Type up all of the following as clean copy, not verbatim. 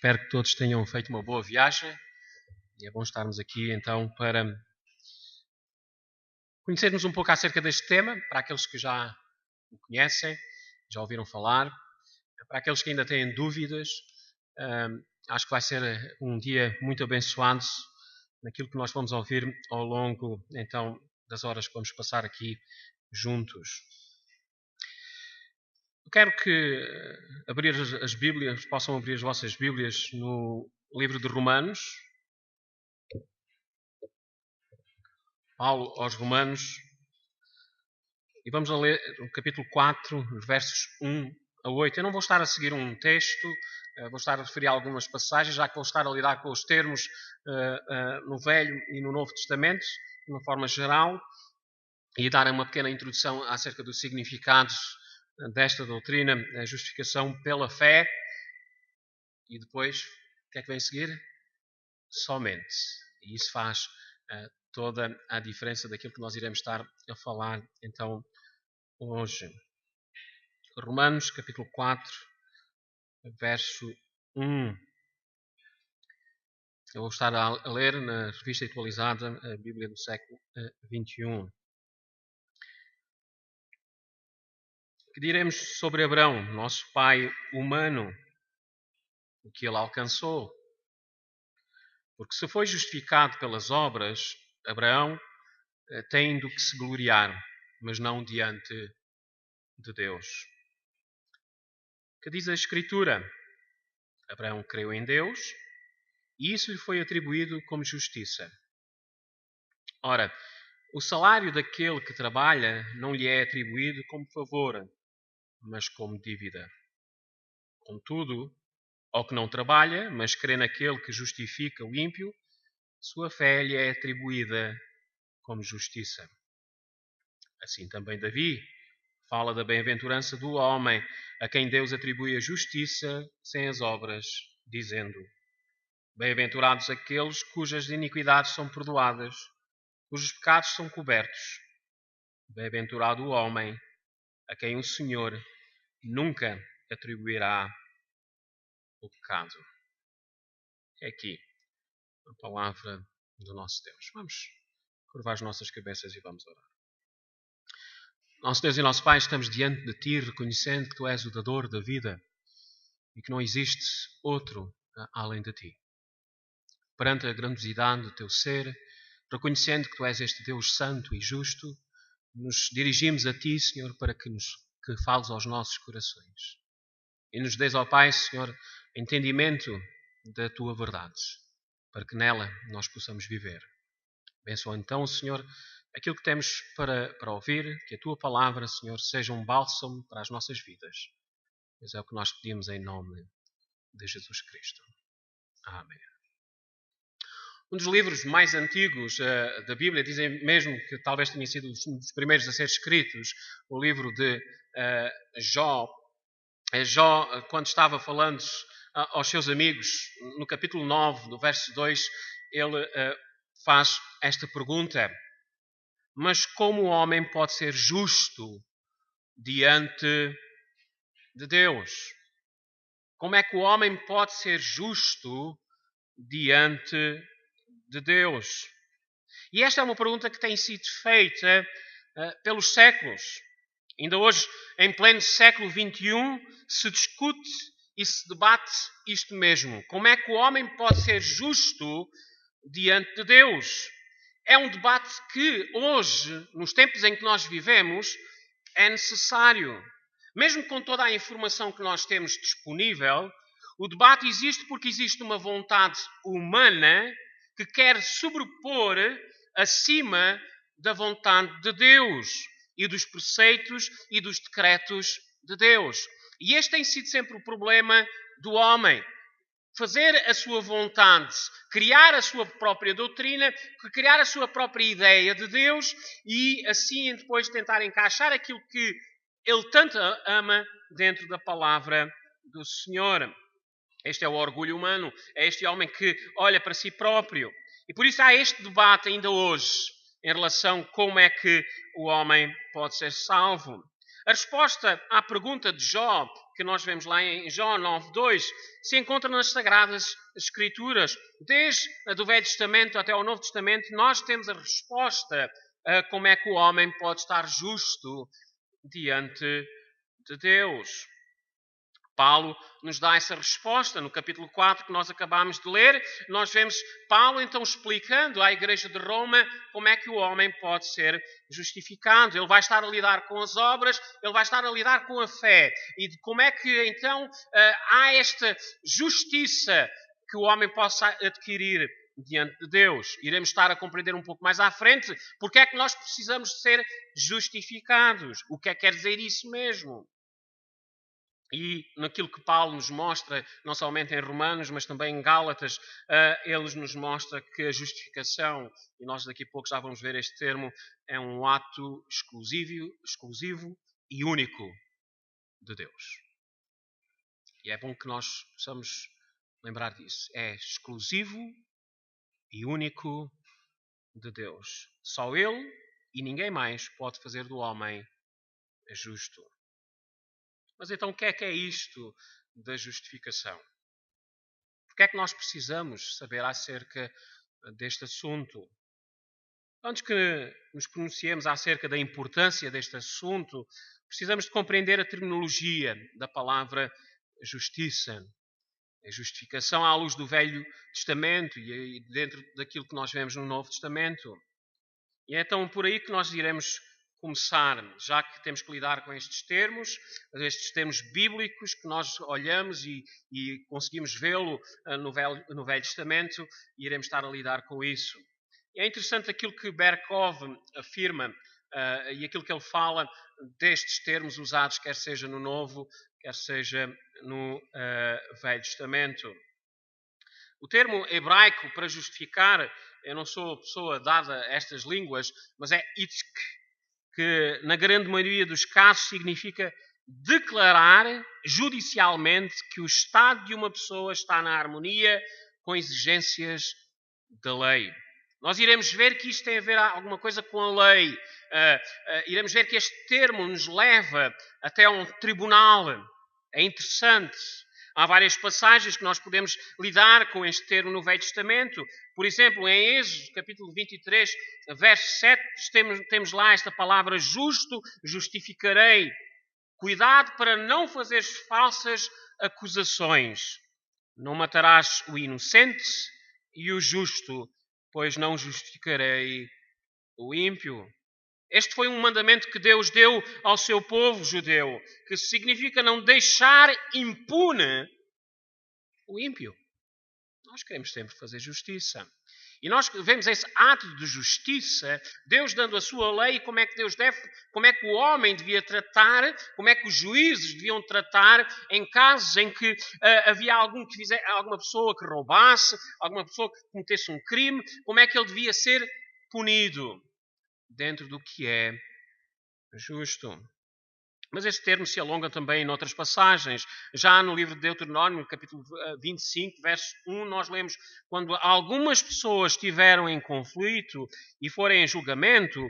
Espero que todos tenham feito uma boa viagem e é bom estarmos aqui então para conhecermos um pouco acerca deste tema, para aqueles que já o conhecem, já ouviram falar, para aqueles que ainda têm dúvidas. Acho que vai ser um dia muito abençoado naquilo que nós vamos ouvir ao longo então das horas que vamos passar aqui juntos. Eu quero que abrir as Bíblias, possam abrir as vossas Bíblias no livro de Romanos. Paulo aos Romanos. E vamos a ler o capítulo 4, versos 1 a 8. Eu não vou estar a seguir um texto, vou estar a referir a algumas passagens, já que vou estar a lidar com os termos no Velho e no Novo Testamento, de uma forma geral, e dar uma pequena introdução acerca dos significados desta doutrina, a justificação pela fé. E depois, o que é que vem a seguir? Somente. E isso faz toda a diferença daquilo que nós iremos estar a falar então hoje. Romanos capítulo 4, verso 1. Eu vou estar a ler na revista atualizada a Bíblia do século XXI. Que diremos sobre Abraão, nosso pai humano, o que ele alcançou? Porque se foi justificado pelas obras, Abraão tem do que se gloriar, mas não diante de Deus. Que diz a Escritura? Abraão creu em Deus e isso lhe foi atribuído como justiça. Ora, o salário daquele que trabalha não lhe é atribuído como favor, mas como dívida. Contudo, ao que não trabalha, mas crê naquele que justifica o ímpio, sua fé lhe é atribuída como justiça. Assim também Davi fala da bem-aventurança do homem a quem Deus atribui a justiça sem as obras, dizendo: bem-aventurados aqueles cujas iniquidades são perdoadas, cujos pecados são cobertos. Bem-aventurado o homem a quem o Senhor nunca atribuirá o pecado. É aqui a palavra do nosso Deus. Vamos curvar as nossas cabeças e vamos orar. Nosso Deus e nosso Pai, estamos diante de Ti, reconhecendo que Tu és o dador da vida e que não existe outro além de Ti. Perante a grandiosidade do Teu ser, reconhecendo que Tu és este Deus santo e justo, nos dirigimos a Ti, Senhor, para que fales aos nossos corações. E nos dês, ó Pai, Senhor, entendimento da Tua verdade, para que nela nós possamos viver. Abençoa então, Senhor, aquilo que temos para ouvir, que a Tua palavra, Senhor, seja um bálsamo para as nossas vidas. Pois é o que nós pedimos em nome de Jesus Cristo. Amém. Um dos livros mais antigos da Bíblia, dizem mesmo que talvez tenha sido um dos primeiros a ser escritos, o livro de Jó. Jó, quando estava falando aos seus amigos, no capítulo 9, no verso 2, ele faz esta pergunta: mas como o homem pode ser justo diante de Deus? Como é que o homem pode ser justo diante de Deus? E esta é uma pergunta que tem sido feita pelos séculos. Ainda hoje, em pleno século XXI, se discute e se debate isto mesmo. Como é que o homem pode ser justo diante de Deus? É um debate que hoje, nos tempos em que nós vivemos, é necessário. Mesmo com toda a informação que nós temos disponível, o debate existe porque existe uma vontade humana que quer sobrepor acima da vontade de Deus e dos preceitos e dos decretos de Deus. E este tem sido sempre o problema do homem. Fazer a sua vontade, criar a sua própria doutrina, criar a sua própria ideia de Deus e assim depois tentar encaixar aquilo que ele tanto ama dentro da palavra do Senhor. Este é o orgulho humano, é este homem que olha para si próprio. E por isso há este debate ainda hoje em relação a como é que o homem pode ser salvo. A resposta à pergunta de Jó, que nós vemos lá em João 9:2 se encontra nas Sagradas Escrituras. Desde do Velho Testamento até ao Novo Testamento, nós temos a resposta a como é que o homem pode estar justo diante de Deus. Paulo nos dá essa resposta no capítulo 4 que nós acabámos de ler. Nós vemos Paulo então explicando à igreja de Roma como é que o homem pode ser justificado. Ele vai estar a lidar com as obras, ele vai estar a lidar com a fé. E de como é que então há esta justiça que o homem possa adquirir diante de Deus. Iremos estar a compreender um pouco mais à frente porque é que nós precisamos de ser justificados. O que é que quer dizer isso mesmo? E naquilo que Paulo nos mostra, não somente em Romanos, mas também em Gálatas, ele nos mostra que a justificação, e nós daqui a pouco já vamos ver este termo, é um ato exclusivo e único de Deus. E é bom que nós possamos lembrar disso. É exclusivo e único de Deus. Só Ele e ninguém mais pode fazer do homem justo. Mas então o que é isto da justificação? Porque é que nós precisamos saber acerca deste assunto? Antes que nos pronunciemos acerca da importância deste assunto, precisamos de compreender a terminologia da palavra justiça. A justificação à luz do Velho Testamento e dentro daquilo que nós vemos no Novo Testamento. E é então por aí que nós iremos começar, já que temos que lidar com estes termos bíblicos que nós olhamos e conseguimos vê-lo no Velho Testamento, e iremos estar a lidar com isso. E é interessante aquilo que Berkov afirma e aquilo que ele fala destes termos usados, quer seja no Novo, quer seja no Velho Testamento. O termo hebraico para justificar, eu não sou pessoa dada a estas línguas, mas é itzk, que na grande maioria dos casos significa declarar judicialmente que o estado de uma pessoa está na harmonia com exigências da lei. Nós iremos ver que isto tem a ver alguma coisa com a lei. Iremos ver que este termo nos leva até a um tribunal. É interessante. Há várias passagens que nós podemos lidar com este termo no Velho Testamento. Por exemplo, em Êxodo, capítulo 23, verso 7, temos lá esta palavra justo, justificarei. Cuidado para não fazeres falsas acusações. Não matarás o inocente e o justo, pois não justificarei o ímpio. Este foi um mandamento que Deus deu ao seu povo judeu, que significa não deixar impune o ímpio. Nós queremos sempre fazer justiça. E nós vemos esse ato de justiça, Deus dando a sua lei, como é que o homem devia tratar, como é que os juízes deviam tratar em casos em que havia alguma pessoa que roubasse, alguma pessoa que cometesse um crime, como é que ele devia ser punido dentro do que é justo. Mas este termo se alonga também em outras passagens. Já no livro de Deuteronômio, capítulo 25, verso 1, nós lemos: quando algumas pessoas estiveram em conflito e forem em julgamento,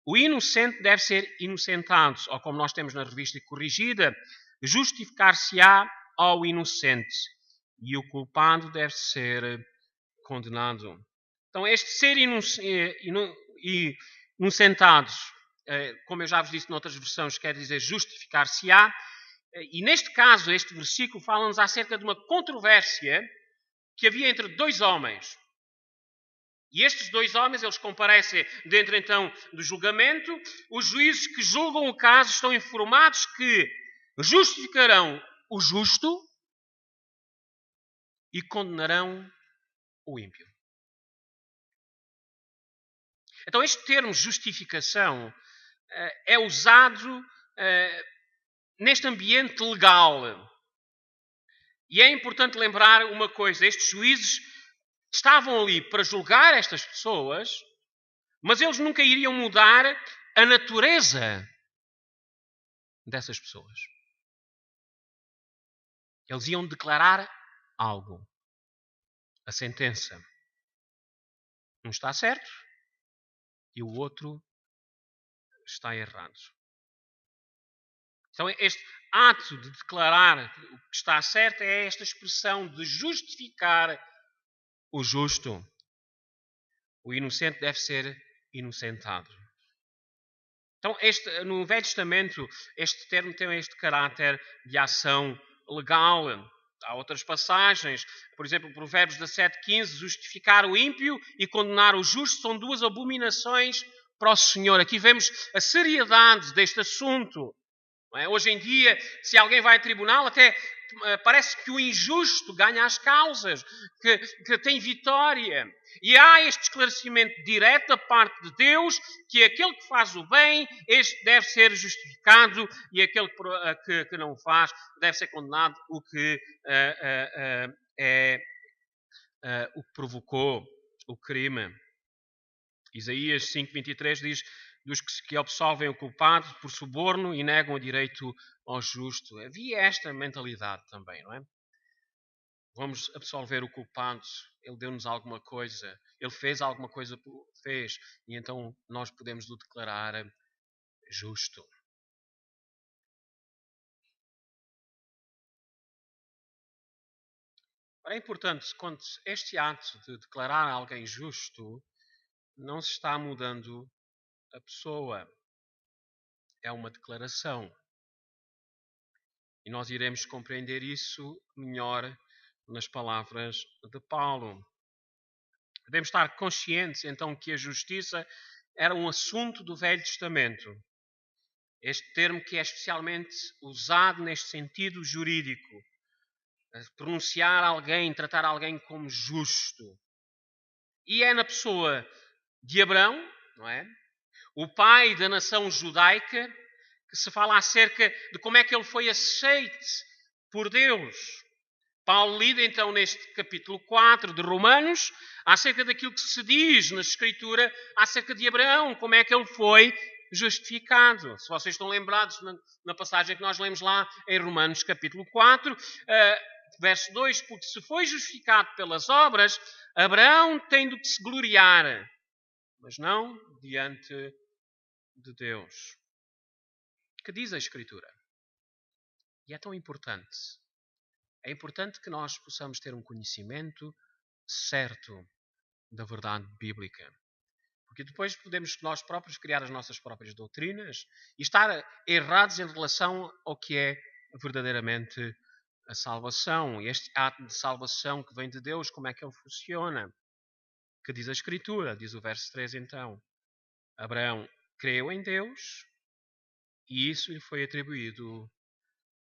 o inocente deve ser inocentado. Ou como nós temos na revista corrigida, justificar-se-á ao inocente e o culpado deve ser condenado. Então, este ser inocentado, como eu já vos disse noutras versões, quer dizer justificar-se-á. E neste caso, este versículo fala-nos acerca de uma controvérsia que havia entre dois homens. E estes dois homens, eles comparecem dentro então do julgamento. Os juízes que julgam o caso estão informados que justificarão o justo e condenarão o ímpio. Então este termo justificação é usado neste ambiente legal. E é importante lembrar uma coisa: estes juízes estavam ali para julgar estas pessoas, mas eles nunca iriam mudar a natureza dessas pessoas. Eles iam declarar algo. A sentença. Um está certo e o outro está errado. Então este ato de declarar o que está certo é esta expressão de justificar o justo. O inocente deve ser inocentado. Então, no Velho Testamento, este termo tem este caráter de ação legal. Há outras passagens, por exemplo, Provérbios 17:15, justificar o ímpio e condenar o justo são duas abominações para o Senhor. Aqui vemos a seriedade deste assunto. Não é? Hoje em dia, se alguém vai a tribunal, até parece que o injusto ganha as causas, que tem vitória. E há este esclarecimento direto da parte de Deus, que aquele que faz o bem, este deve ser justificado, e aquele que não faz deve ser condenado, o que o que provocou o crime. Isaías 5:23 diz: dos que absolvem o culpado por suborno e negam o direito ao justo. Havia esta mentalidade também, não é? Vamos absolver o culpado, ele deu-nos alguma coisa, ele fez alguma coisa, e então nós podemos o declarar justo. É importante, quando este ato de declarar alguém justo, não se está mudando a pessoa. É uma declaração. E nós iremos compreender isso melhor nas palavras de Paulo. Devemos estar conscientes, então, que a justiça era um assunto do Velho Testamento. Este termo que é especialmente usado neste sentido jurídico. Pronunciar alguém, tratar alguém como justo. E é na pessoa de Abraão, não é? O pai da nação judaica, que se fala acerca de como é que ele foi aceite por Deus. Paulo lida então neste capítulo 4 de Romanos acerca daquilo que se diz na Escritura acerca de Abraão, como é que ele foi justificado. Se vocês estão lembrados na passagem que nós lemos lá em Romanos capítulo 4, verso 2, porque se foi justificado pelas obras, Abraão tem do que se gloriar, mas não diante de Deus. Que diz a Escritura? E é tão importante. É importante que nós possamos ter um conhecimento certo da verdade bíblica. Porque depois podemos nós próprios criar as nossas próprias doutrinas e estar errados em relação ao que é verdadeiramente a salvação. Este ato de salvação que vem de Deus, como é que ele funciona? Que diz a Escritura, diz o verso 3 então. Abraão creu em Deus e isso lhe foi atribuído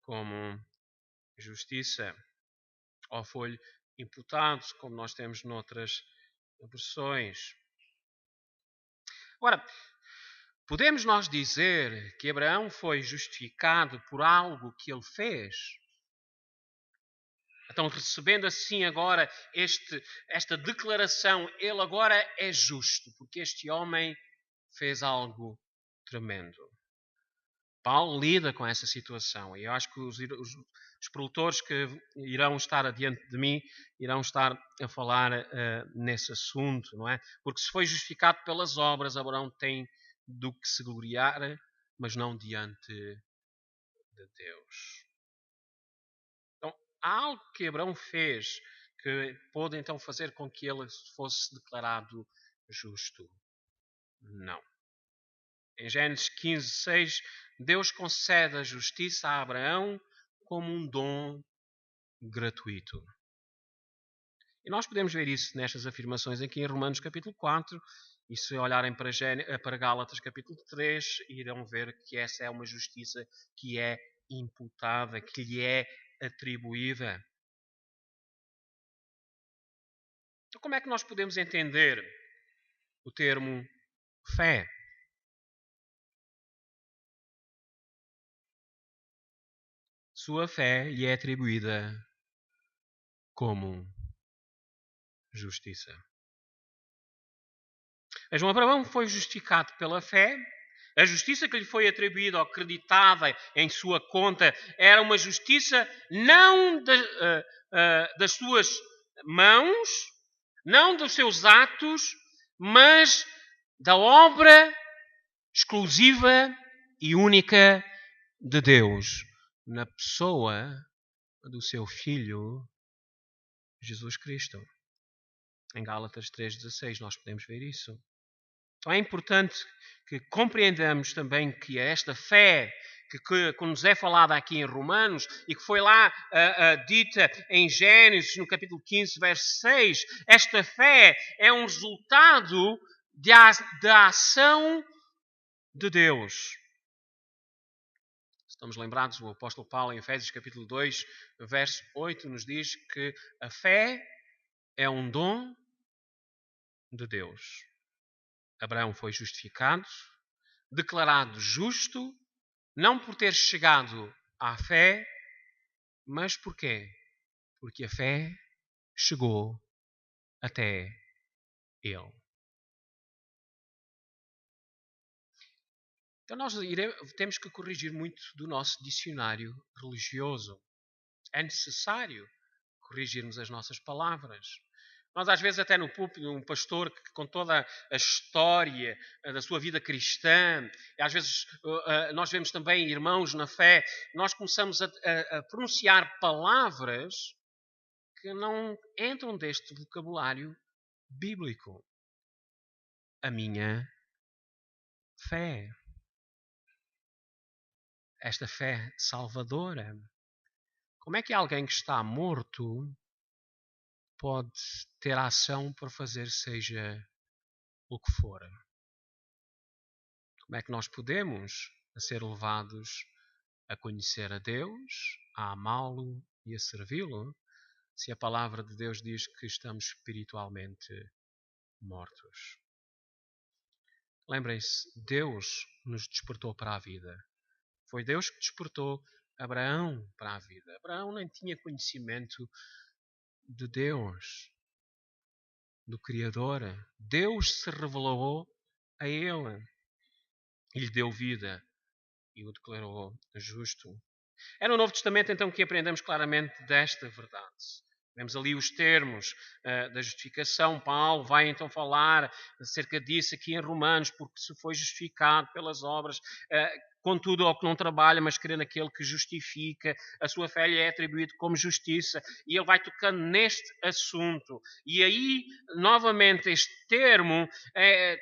como justiça. Ou foi imputado, como nós temos noutras versões. Ora, podemos nós dizer que Abraão foi justificado por algo que ele fez? Então, recebendo assim agora esta declaração, ele agora é justo, porque este homem fez algo tremendo. Paulo lida com essa situação e eu acho que os prelutores que irão estar adiante de mim irão estar a falar nesse assunto, não é? Porque se foi justificado pelas obras, Abraão tem do que se gloriar, mas não diante de Deus. Então, há algo que Abraão fez que pôde então fazer com que ele fosse declarado justo? Não. Em Gênesis 15:6, Deus concede a justiça a Abraão como um dom gratuito. E nós podemos ver isso nestas afirmações aqui em Romanos capítulo 4, e se olharem para Gálatas capítulo 3, irão ver que essa é uma justiça que é imputada, que lhe é atribuída. Então, como é que nós podemos entender o termo fé? Sua fé lhe é atribuída como justiça. João Abraão foi justificado pela fé. A justiça que lhe foi atribuída ou acreditada em sua conta era uma justiça não das suas mãos, não dos seus atos, mas da obra exclusiva e única de Deus na pessoa do seu Filho, Jesus Cristo. Em Gálatas 3,16 nós podemos ver isso. Então é importante que compreendamos também que esta fé que nos é falada aqui em Romanos e que foi lá dita em Gênesis, no capítulo 15, verso 6, esta fé é um resultado da ação de Deus. Estamos lembrados, o apóstolo Paulo, em Efésios capítulo 2, verso 8, nos diz que a fé é um dom de Deus. Abraão foi justificado, declarado justo, não por ter chegado à fé, mas porquê? Porque a fé chegou até ele. Então nós temos que corrigir muito do nosso dicionário religioso. É necessário corrigirmos as nossas palavras. Nós às vezes até no púlpito, um pastor que com toda a história da sua vida cristã, e às vezes nós vemos também irmãos na fé, nós começamos a pronunciar palavras que não entram deste vocabulário bíblico. A minha fé. Esta fé salvadora. Como é que alguém que está morto pode ter ação para fazer seja o que for? Como é que nós podemos ser levados a conhecer a Deus, a amá-lo e a servi-lo, se a palavra de Deus diz que estamos espiritualmente mortos? Lembrem-se, Deus nos despertou para a vida. Foi Deus que despertou Abraão para a vida. Abraão nem tinha conhecimento de Deus, do Criador. Deus se revelou a ele e lhe deu vida e o declarou justo. É no Novo Testamento então que aprendemos claramente desta verdade. Vemos ali os termos da justificação. Paulo vai então falar acerca disso aqui em Romanos, porque se foi justificado pelas obras, contudo ao que não trabalha, mas crê naquele que justifica, a sua fé lhe é atribuída como justiça. E ele vai tocando neste assunto. E aí, novamente, este termo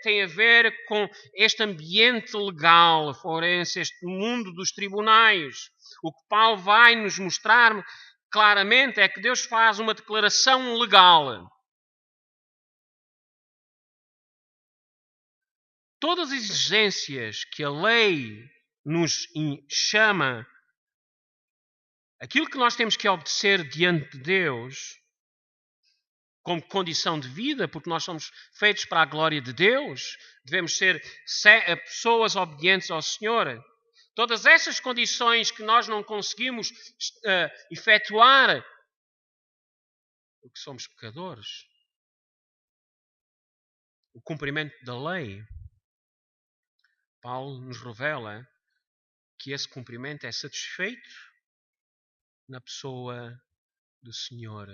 tem a ver com este ambiente legal forense, este mundo dos tribunais. O que Paulo vai nos mostrar claramente é que Deus faz uma declaração legal. Todas as exigências que a lei nos chama, aquilo que nós temos que obedecer diante de Deus, como condição de vida, porque nós somos feitos para a glória de Deus, devemos ser pessoas obedientes ao Senhor. Todas essas condições que nós não conseguimos efetuar, porque somos pecadores, o cumprimento da lei, Paulo nos revela que esse cumprimento é satisfeito na pessoa do Senhor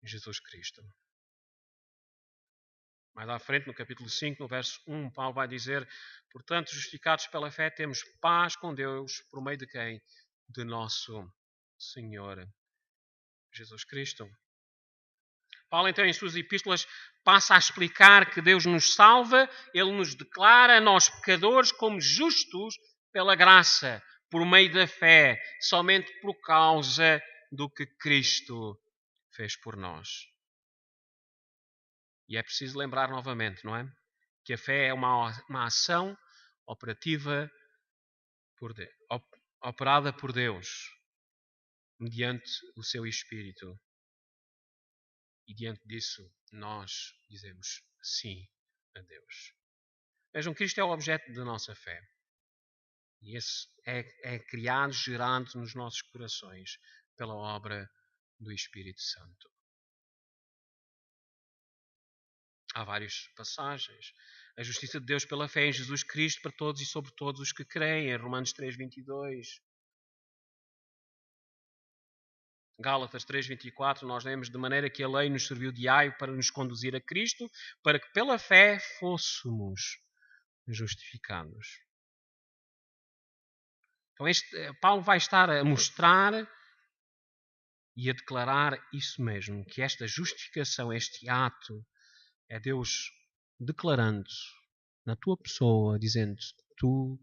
Jesus Cristo. Mais à frente, no capítulo 5, no verso 1, Paulo vai dizer: portanto, justificados pela fé, temos paz com Deus, por meio de quem? De nosso Senhor Jesus Cristo. Paulo, então, em suas epístolas, passa a explicar que Deus nos salva, Ele nos declara, nós pecadores, como justos pela graça, por meio da fé, somente por causa do que Cristo fez por nós. E é preciso lembrar novamente, não é? Que a fé é uma ação operativa operada por Deus, mediante o seu Espírito. E diante disso, nós dizemos sim a Deus. Vejam, Cristo é o objeto da nossa fé. E esse é criado, gerado nos nossos corações pela obra do Espírito Santo. Há várias passagens. A justiça de Deus pela fé em Jesus Cristo para todos e sobre todos os que creem, em Romanos 3:22. Gálatas 3:24, nós lemos: de maneira que a lei nos serviu de aio para nos conduzir a Cristo, para que pela fé fôssemos justificados. Então Paulo vai estar a mostrar e a declarar isso mesmo, que esta justificação, este ato, é Deus declarando na tua pessoa, dizendo: tu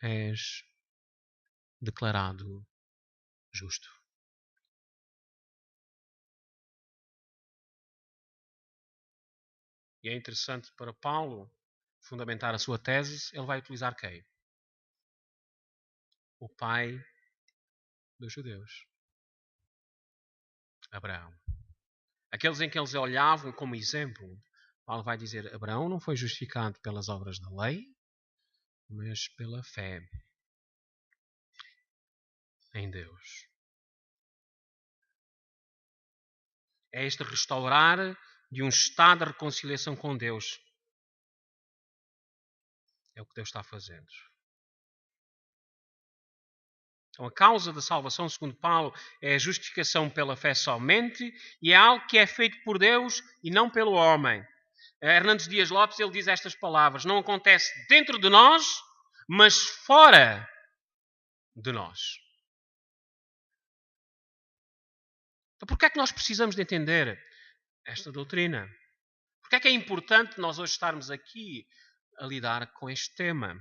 és declarado justo. E é interessante para Paulo fundamentar a sua tese, ele vai utilizar quem? O pai dos judeus, Abraão. Aqueles em que eles olhavam como exemplo, Paulo vai dizer: Abraão não foi justificado pelas obras da lei, mas pela fé em Deus. É este restaurar de um estado de reconciliação com Deus. É o que Deus está fazendo. Então, a causa da salvação, segundo Paulo, é a justificação pela fé somente e é algo que é feito por Deus e não pelo homem. Hernandes Dias Lopes, ele diz estas palavras: não acontece dentro de nós, mas fora de nós. Então, porquê é que nós precisamos de entender esta doutrina? Porquê é que é importante nós hoje estarmos aqui a lidar com este tema?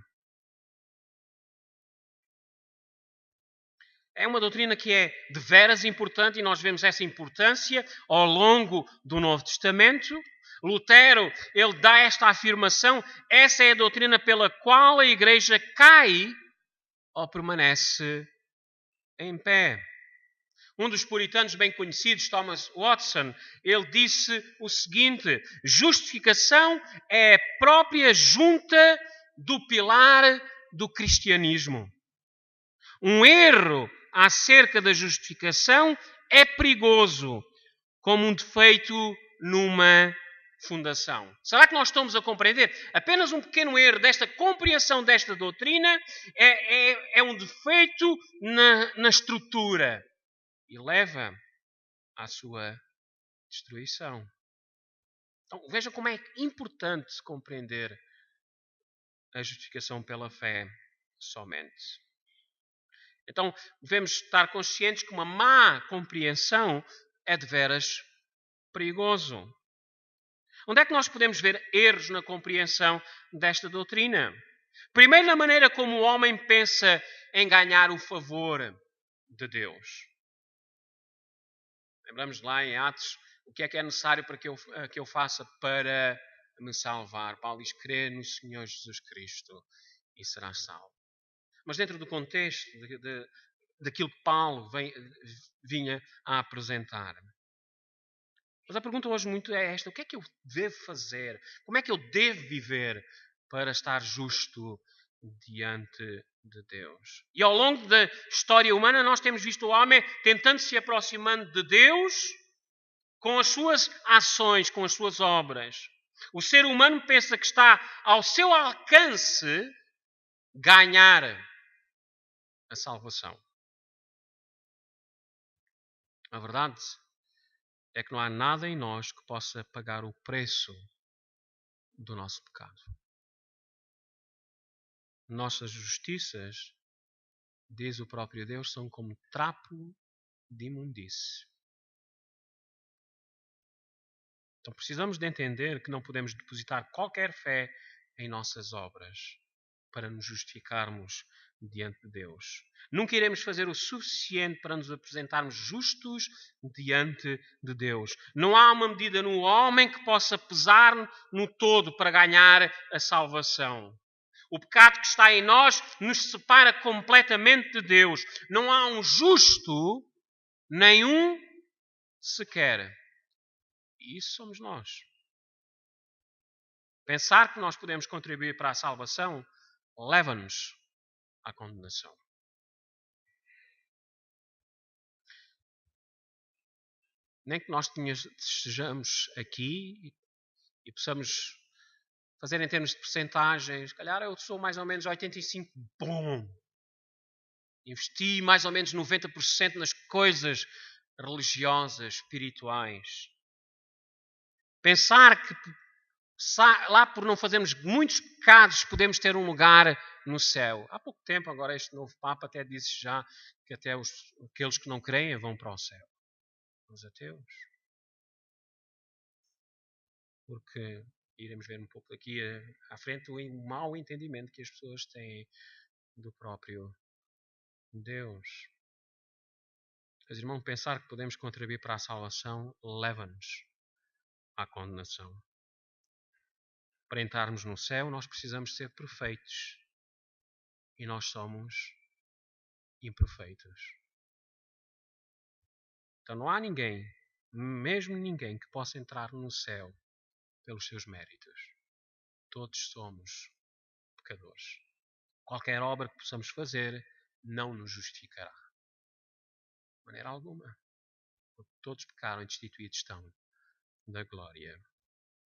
É uma doutrina que é de veras importante e nós vemos essa importância ao longo do Novo Testamento. Lutero, ele dá esta afirmação: essa é a doutrina pela qual a Igreja cai ou permanece em pé. Um dos puritanos bem conhecidos, Thomas Watson, ele disse o seguinte: justificação é a própria junta do pilar do cristianismo. Um erro acerca da justificação é perigoso, como um defeito numa fundação. Será que nós estamos a compreender? Apenas um pequeno erro desta compreensão desta doutrina é um defeito na estrutura e leva à sua destruição. Então, veja como é importante compreender a justificação pela fé somente. Então, devemos estar conscientes que uma má compreensão é de veras perigoso. Onde é que nós podemos ver erros na compreensão desta doutrina? Primeiro, na maneira como o homem pensa em ganhar o favor de Deus. Lembramos lá em Atos o que é necessário para que eu faça para me salvar. Paulo diz: crê no Senhor Jesus Cristo e serás salvo. Mas dentro do contexto daquilo que Paulo vinha a apresentar. Mas a pergunta hoje muito é esta: o que é que eu devo fazer? Como é que eu devo viver para estar justo diante de Deus? E ao longo da história humana nós temos visto o homem tentando se aproximando de Deus com as suas ações, com as suas obras. O ser humano pensa que está ao seu alcance ganhar a salvação. A verdade é que não há nada em nós que possa pagar o preço do nosso pecado. Nossas justiças, diz o próprio Deus, são como trapo de imundície. Então precisamos de entender que não podemos depositar qualquer fé em nossas obras para nos justificarmos diante de Deus. Nunca iremos fazer o suficiente para nos apresentarmos justos diante de Deus. Não há uma medida no homem que possa pesar no todo para ganhar a salvação. O pecado que está em nós nos separa completamente de Deus. Não há um justo, nenhum sequer. E isso somos nós. Pensar que nós podemos contribuir para a salvação leva-nos à condenação. Nem que nós estejamos aqui e possamos fazer em termos de percentagens, se calhar eu sou mais ou menos 85%, bom. Investi mais ou menos 90% nas coisas religiosas, espirituais. Pensar que lá por não fazermos muitos pecados podemos ter um lugar no céu. Há pouco tempo, agora este novo Papa até disse já que até aqueles que não creem vão para o céu. Os ateus. Porque iremos ver um pouco daqui à frente o mau entendimento que as pessoas têm do próprio Deus. Mas, irmão, pensar que podemos contribuir para a salvação leva-nos à condenação. Para entrarmos no céu, nós precisamos ser perfeitos. E nós somos imperfeitos. Então não há ninguém, mesmo ninguém, que possa entrar no céu pelos seus méritos. Todos somos pecadores. Qualquer obra que possamos fazer não nos justificará. De maneira alguma. Porque todos pecaram e destituídos estão da glória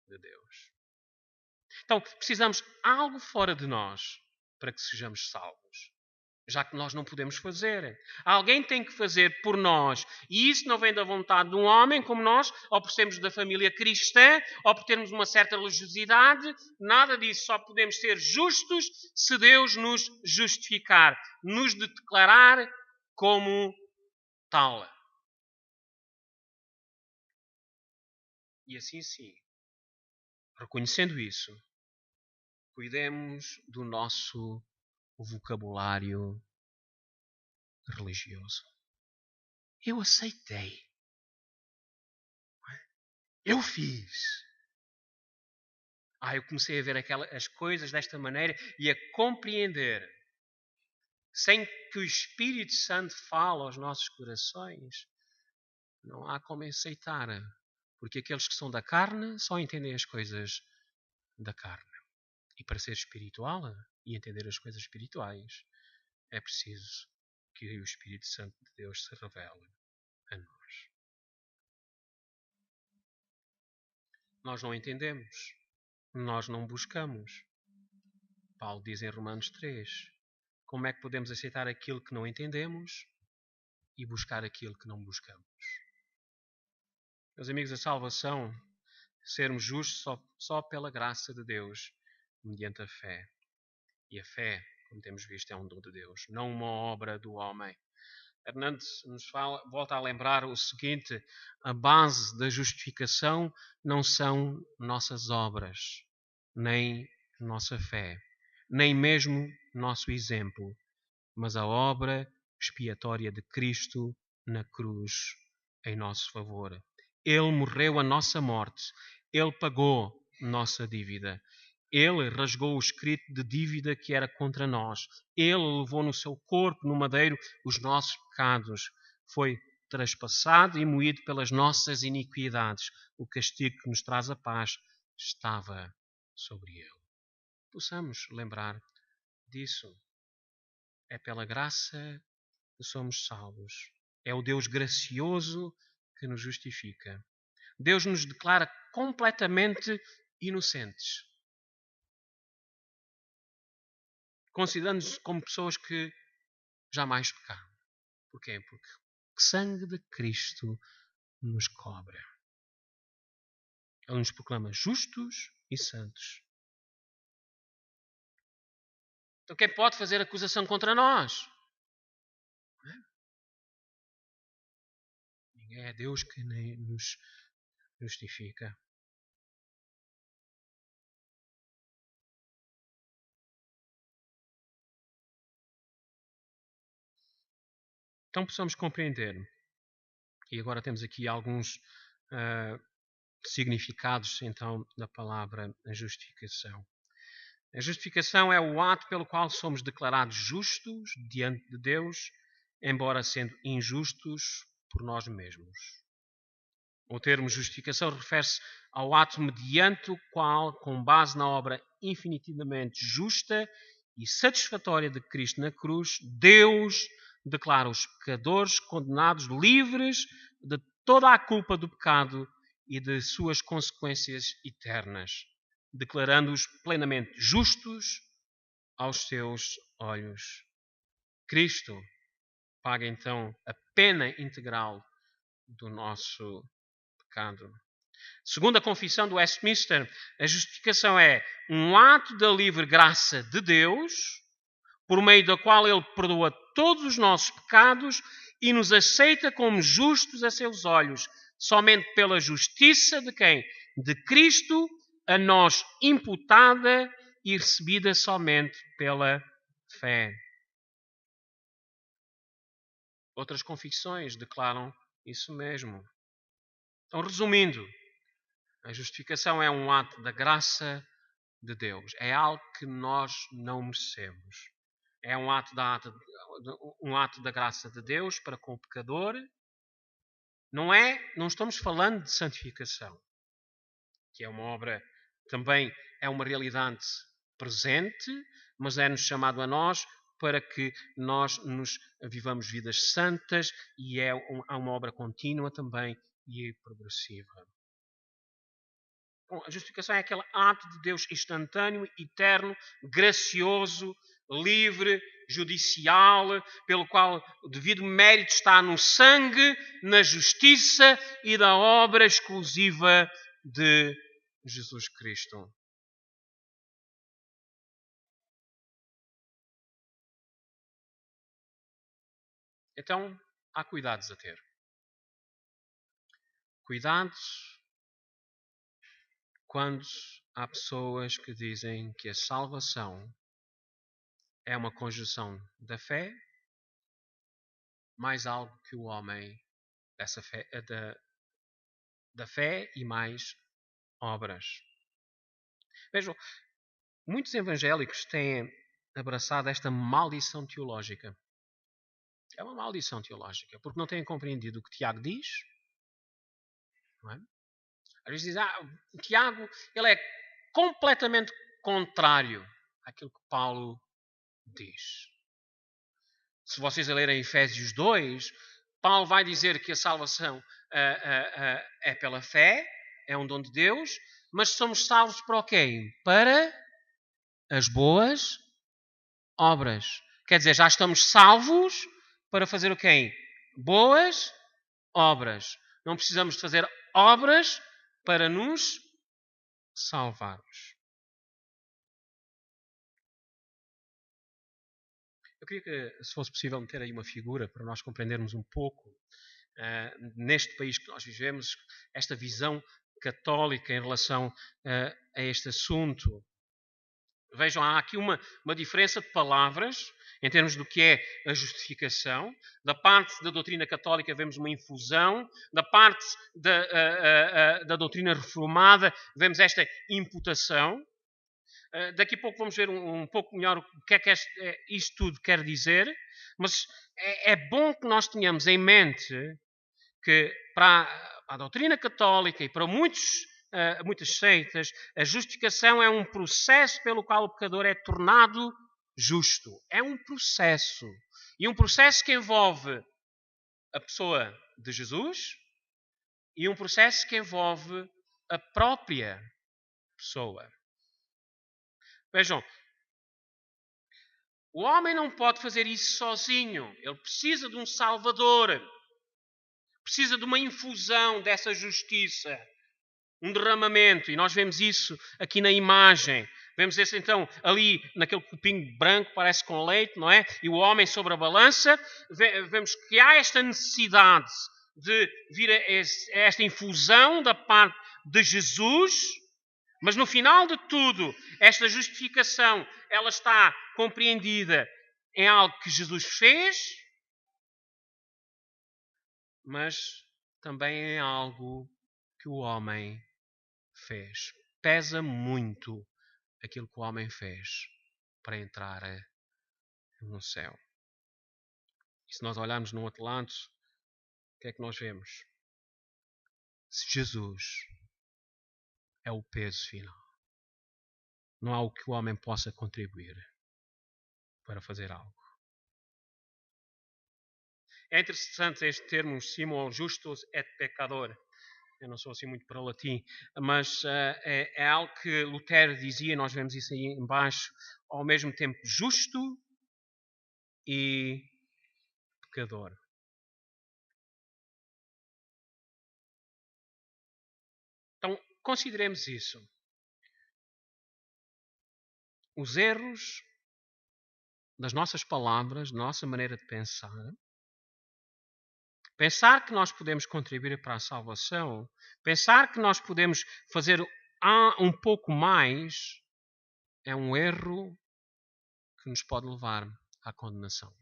de Deus. Então precisamos algo fora de nós para que sejamos salvos. Já que nós não podemos fazer. Alguém tem que fazer por nós. E isso não vem da vontade de um homem como nós, ou por sermos da família cristã, ou por termos uma certa religiosidade. Nada disso. Só podemos ser justos se Deus nos justificar. Nos declarar como tal. E assim sim, reconhecendo isso, cuidemos do nosso vocabulário religioso. Eu aceitei. Eu fiz. Eu comecei a ver as coisas desta maneira e a compreender. Sem que o Espírito Santo fale aos nossos corações, não há como aceitar. Porque aqueles que são da carne só entendem as coisas da carne. E para ser espiritual e entender as coisas espirituais, é preciso que o Espírito Santo de Deus se revele a nós. Nós não entendemos. Nós não buscamos. Paulo diz em Romanos 3, como é que podemos aceitar aquilo que não entendemos e buscar aquilo que não buscamos? Meus amigos, a salvação, sermos justos só pela graça de Deus, mediante a fé. E a fé, como temos visto, é um dom de Deus, não uma obra do homem. Hernandes nos volta a lembrar o seguinte: a base da justificação não são nossas obras, nem nossa fé, nem mesmo nosso exemplo, mas a obra expiatória de Cristo na cruz em nosso favor. Ele morreu a nossa morte, Ele pagou nossa dívida. Ele rasgou o escrito de dívida que era contra nós. Ele levou no seu corpo, no madeiro, os nossos pecados. Foi traspassado e moído pelas nossas iniquidades. O castigo que nos traz a paz estava sobre ele. Possamos lembrar disso. É pela graça que somos salvos. É o Deus gracioso que nos justifica. Deus nos declara completamente inocentes. Considerando-nos como pessoas que jamais pecaram. Porquê? Porque o sangue de Cristo nos cobre. Ele nos proclama justos e santos. Então quem pode fazer acusação contra nós? Ninguém. É Deus que nos justifica. Então possamos compreender. E agora temos aqui alguns significados então da palavra justificação. A justificação é o ato pelo qual somos declarados justos diante de Deus, embora sendo injustos por nós mesmos. O termo justificação refere-se ao ato mediante o qual, com base na obra infinitivamente justa e satisfatória de Cristo na cruz, Deus declara os pecadores condenados livres de toda a culpa do pecado e de suas consequências eternas, declarando-os plenamente justos aos seus olhos. Cristo paga então a pena integral do nosso pecado. Segundo a confissão do Westminster, a justificação é um ato da livre graça de Deus por meio da qual Ele perdoa todos os nossos pecados e nos aceita como justos a seus olhos, somente pela justiça de quem? De Cristo, a nós imputada e recebida somente pela fé. Outras confissões declaram isso mesmo. Então, resumindo, a justificação é um ato da graça de Deus. É algo que nós não merecemos. É um ato da graça de Deus para com o pecador. Não estamos falando de santificação, que é uma obra, também é uma realidade presente, mas é-nos chamado a nós para que nós nos vivamos vidas santas e é uma obra contínua também e progressiva. Bom, a justificação é aquele ato de Deus instantâneo, eterno, gracioso, livre, judicial, pelo qual o devido mérito está no sangue, na justiça e da obra exclusiva de Jesus Cristo. Então, há cuidados a ter. Cuidados quando há pessoas que dizem que a salvação é uma conjunção da fé mais algo que o homem dessa fé, da fé e mais obras. Vejam, muitos evangélicos têm abraçado esta maldição teológica. É uma maldição teológica, porque não têm compreendido o que Tiago diz. Não é? Às vezes dizem, o Tiago ele é completamente contrário àquilo que Paulo diz. Se vocês lerem Efésios 2, Paulo vai dizer que a salvação é pela fé, é um dom de Deus, mas somos salvos para o quê? Para as boas obras. Quer dizer, já estamos salvos para fazer o quê? Boas obras. Não precisamos de fazer obras para nos salvarmos. Eu queria que, se fosse possível, meter aí uma figura para nós compreendermos um pouco, neste país que nós vivemos, esta visão católica em relação a este assunto. Vejam, há aqui uma diferença de palavras em termos do que é a justificação. Da parte da doutrina católica vemos uma infusão. Da parte da doutrina reformada vemos esta imputação. Daqui a pouco vamos ver um pouco melhor o que é que isto tudo quer dizer. Mas é bom que nós tenhamos em mente que para a doutrina católica e para muitas seitas, a justificação é um processo pelo qual o pecador é tornado justo. É um processo. E um processo que envolve a pessoa de Jesus e um processo que envolve a própria pessoa. Vejam, o homem não pode fazer isso sozinho. Ele precisa de um Salvador. Precisa de uma infusão dessa justiça. Um derramamento. E nós vemos isso aqui na imagem. Vemos isso então ali naquele copinho branco, parece com leite, não é? E o homem sobre a balança. Vemos que há esta necessidade de vir a esta infusão da parte de Jesus. Mas no final de tudo, esta justificação, ela está compreendida em algo que Jesus fez, mas também em algo que o homem fez. Pesa muito aquilo que o homem fez para entrar no céu. E se nós olharmos no outro lado, o que é que nós vemos? Se Jesus é o peso final, não há o que o homem possa contribuir para fazer algo. É interessante este termo, simul justus et pecador. Eu não sou assim muito para o latim, mas é algo que Lutero dizia, nós vemos isso aí embaixo, ao mesmo tempo justo e pecador. Então, consideremos isso. Os erros das nossas palavras, da nossa maneira de pensar. Pensar que nós podemos contribuir para a salvação, pensar que nós podemos fazer um pouco mais, é um erro que nos pode levar à condenação.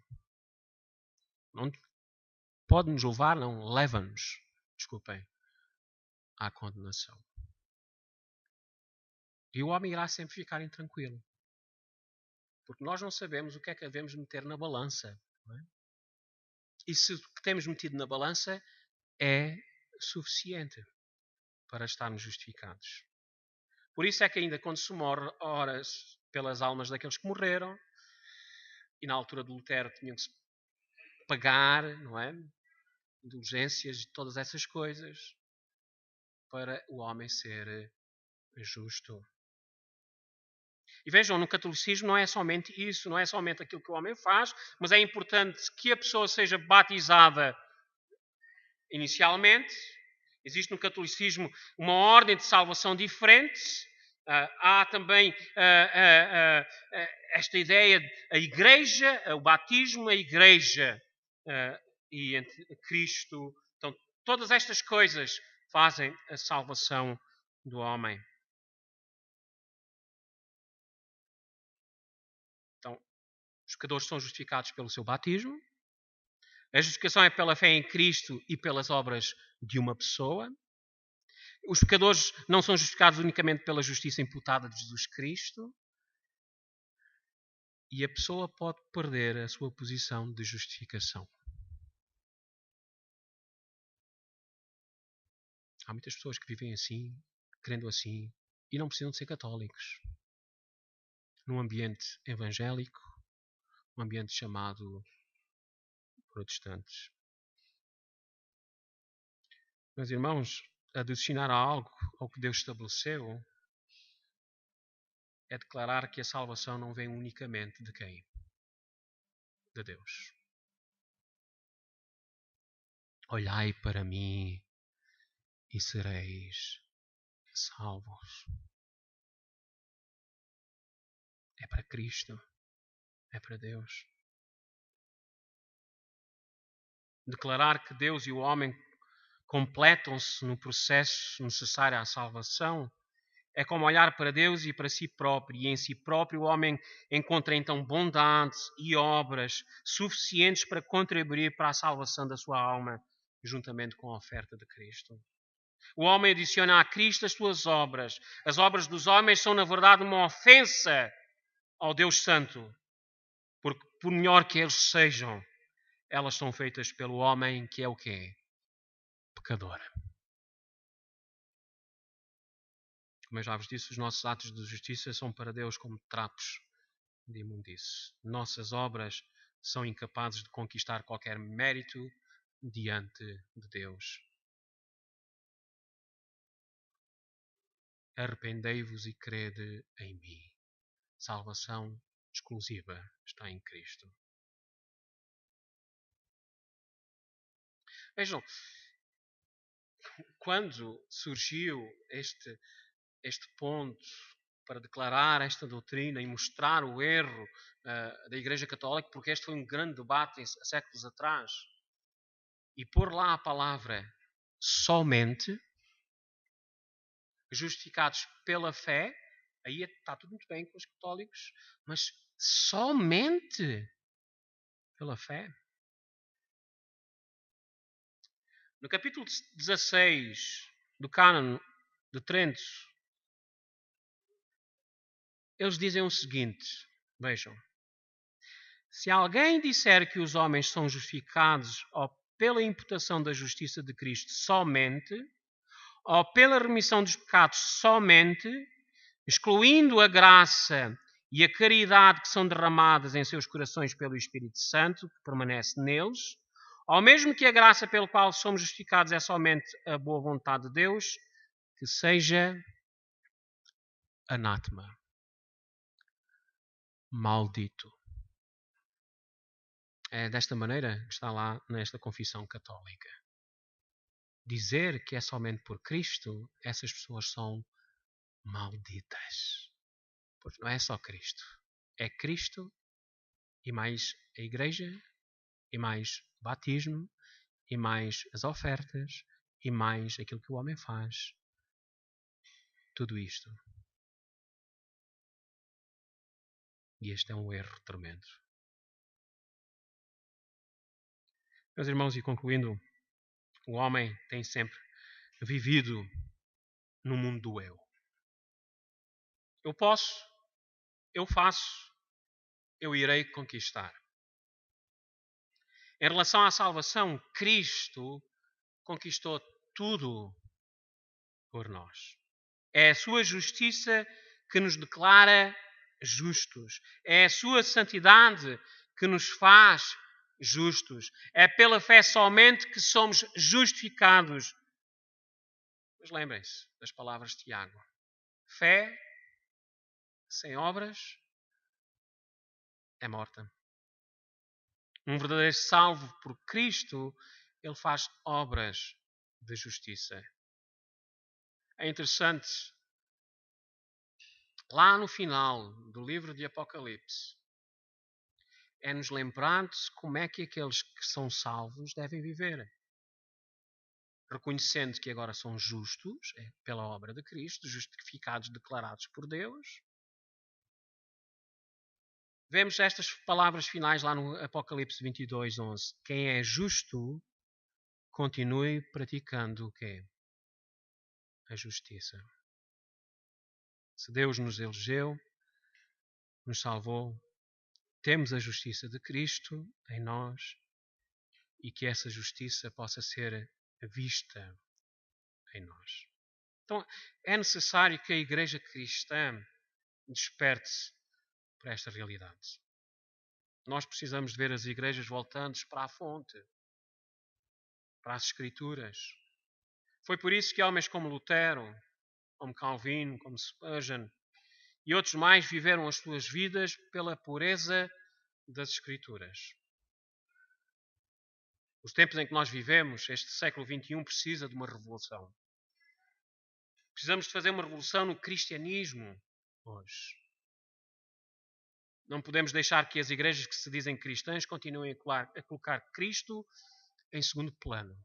Não pode nos levar, não, leva-nos, desculpem, à condenação. E o homem irá sempre ficar intranquilo. Porque nós não sabemos o que é que devemos meter na balança. Não é? E se o que temos metido na balança é suficiente para estarmos justificados. Por isso é que ainda quando se morre, ora pelas almas daqueles que morreram, e na altura de Lutero tinham que se pagar, não é? Indulgências e todas essas coisas, para o homem ser justo. E vejam, no catolicismo não é somente isso, não é somente aquilo que o homem faz, mas é importante que a pessoa seja batizada inicialmente. Existe no catolicismo uma ordem de salvação diferente. Há também esta ideia de a igreja, o batismo, a igreja e Cristo. Então, todas estas coisas fazem a salvação do homem. Então, os pecadores são justificados pelo seu batismo. A justificação é pela fé em Cristo e pelas obras de uma pessoa. Os pecadores não são justificados unicamente pela justiça imputada de Jesus Cristo. E a pessoa pode perder a sua posição de justificação. Há muitas pessoas que vivem assim, crendo assim, e não precisam de ser católicos. Num ambiente evangélico, um ambiente chamado protestantes. Meus irmãos, adicionar algo ao que Deus estabeleceu é declarar que a salvação não vem unicamente de quem? De Deus. Olhai para mim e sereis salvos. É para Cristo. É para Deus. Declarar que Deus e o homem completam-se no processo necessário à salvação é como olhar para Deus e para si próprio, e em si próprio o homem encontra então bondade e obras suficientes para contribuir para a salvação da sua alma, juntamente com a oferta de Cristo. O homem adiciona a Cristo as suas obras. As obras dos homens são, na verdade, uma ofensa ao Deus Santo, porque por melhor que eles sejam, elas são feitas pelo homem que é o quê? Pecador. Como eu já vos disse, os nossos atos de justiça são para Deus como trapos de imundície. Nossas obras são incapazes de conquistar qualquer mérito diante de Deus. Arrependei-vos e crede em mim. Salvação exclusiva está em Cristo. Vejam, quando surgiu este ponto para declarar esta doutrina e mostrar o erro da Igreja Católica, porque este foi um grande debate há séculos atrás, e pôr lá a palavra somente, justificados pela fé, aí está tudo muito bem com os católicos, mas somente pela fé. No capítulo 16 do Cânon de Trento, eles dizem o seguinte, vejam. Se alguém disser que os homens são justificados ou pela imputação da justiça de Cristo somente, ou pela remissão dos pecados somente, excluindo a graça e a caridade que são derramadas em seus corações pelo Espírito Santo, que permanece neles, ou mesmo que a graça pela qual somos justificados é somente a boa vontade de Deus, que seja anátema, maldito. É desta maneira que está lá nesta confissão católica. Dizer que é somente por Cristo, essas pessoas são malditas. Porque não é só Cristo. É Cristo e mais a igreja, e mais o batismo, e mais as ofertas, e mais aquilo que o homem faz. Tudo isto. E este é um erro tremendo. Meus irmãos, e concluindo, o homem tem sempre vivido no mundo do eu. Eu posso, eu faço, eu irei conquistar. Em relação à salvação, Cristo conquistou tudo por nós. É a sua justiça que nos declara justos. É a sua santidade que nos faz justos. É pela fé somente que somos justificados. Mas lembrem-se das palavras de Tiago. Fé sem obras é morta. Um verdadeiro salvo por Cristo, ele faz obras de justiça. É interessante, lá no final do livro de Apocalipse, é-nos lembrado como é que aqueles que são salvos devem viver. Reconhecendo que agora são justos, pela obra de Cristo, justificados, declarados por Deus. Vemos estas palavras finais lá no Apocalipse 22:11. Quem é justo, continue praticando o quê? A justiça. Se Deus nos elegeu, nos salvou, temos a justiça de Cristo em nós e que essa justiça possa ser vista em nós. Então, é necessário que a Igreja Cristã desperte-se para esta realidade. Nós precisamos de ver as igrejas voltando para a fonte, para as Escrituras. Foi por isso que homens como Lutero, como Calvino, como Spurgeon e outros mais viveram as suas vidas pela pureza das Escrituras. Os tempos em que nós vivemos, este século XXI, precisa de uma revolução. Precisamos de fazer uma revolução no cristianismo hoje. Não podemos deixar que as igrejas que se dizem cristãs continuem a colocar Cristo em segundo plano.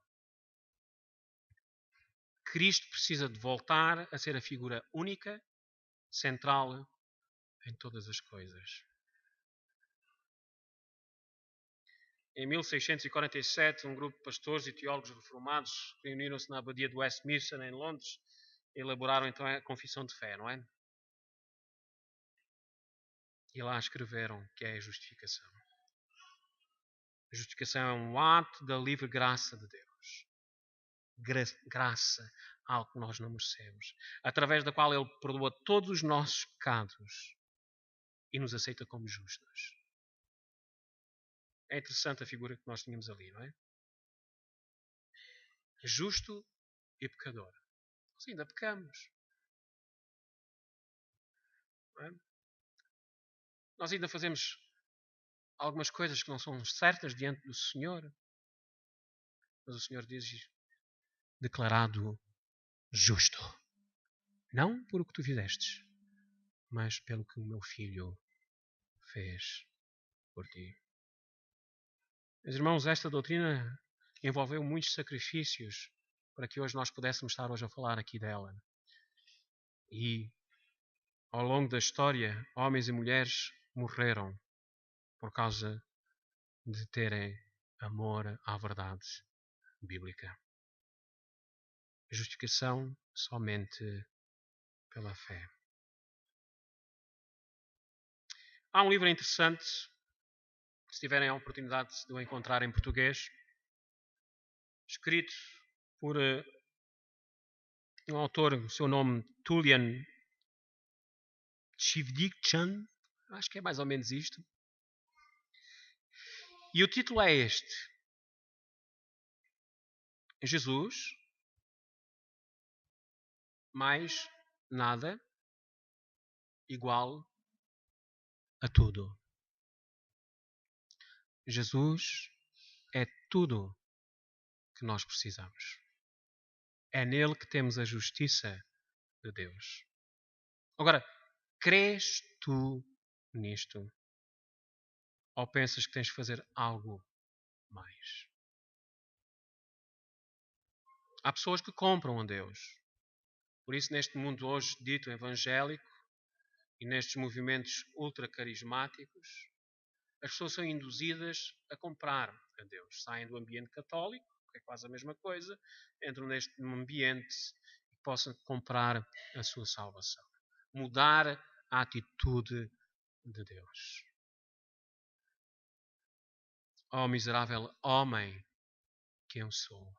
Cristo precisa de voltar a ser a figura única, central em todas as coisas. Em 1647, um grupo de pastores e teólogos reformados reuniram-se na abadia de Westminster, em Londres, e elaboraram então a Confissão de Fé, não é? E lá escreveram que é a justificação. A justificação é um ato da livre graça de Deus. Graça, algo que nós não merecemos. Através da qual Ele perdoa todos os nossos pecados e nos aceita como justos. É interessante a figura que nós tínhamos ali, não é? Justo e pecador. Nós ainda pecamos. Não é? Nós ainda fazemos algumas coisas que não são certas diante do Senhor. Mas o Senhor diz, declarado justo. Não por o que tu fizestes, mas pelo que o meu filho fez por ti. Meus irmãos, esta doutrina envolveu muitos sacrifícios para que hoje nós pudéssemos estar hoje a falar aqui dela. E ao longo da história, homens e mulheres morreram por causa de terem amor à verdade bíblica. Justificação somente pela fé. Há um livro interessante, se tiverem a oportunidade de o encontrar em português, escrito por um autor, o seu nome Tullian Tchividjian, acho que é mais ou menos isto. E o título é este: Jesus mais nada igual a tudo. Jesus é tudo que nós precisamos. É nele que temos a justiça de Deus. Agora, crês tu nisto? Ou pensas que tens de fazer algo mais? Há pessoas que compram a Deus. Por isso, neste mundo hoje dito evangélico e nestes movimentos ultracarismáticos, as pessoas são induzidas a comprar a Deus. Saem do ambiente católico, que é quase a mesma coisa, entram neste ambiente e possam comprar a sua salvação. Mudar a atitude de Deus. Ó miserável homem que eu sou.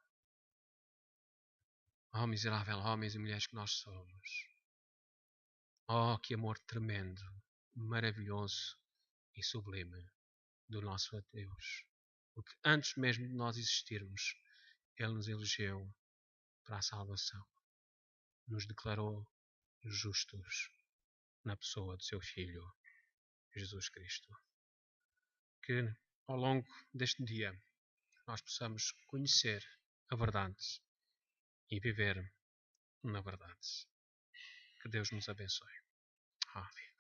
Ó miserável homens e mulheres que nós somos. Oh, que amor tremendo, maravilhoso e sublime do nosso Deus. Porque antes mesmo de nós existirmos, Ele nos elegeu para a salvação. Nos declarou justos na pessoa do seu Filho, Jesus Cristo. Que ao longo deste dia nós possamos conhecer a verdade e viver na verdade. Que Deus nos abençoe. Amém.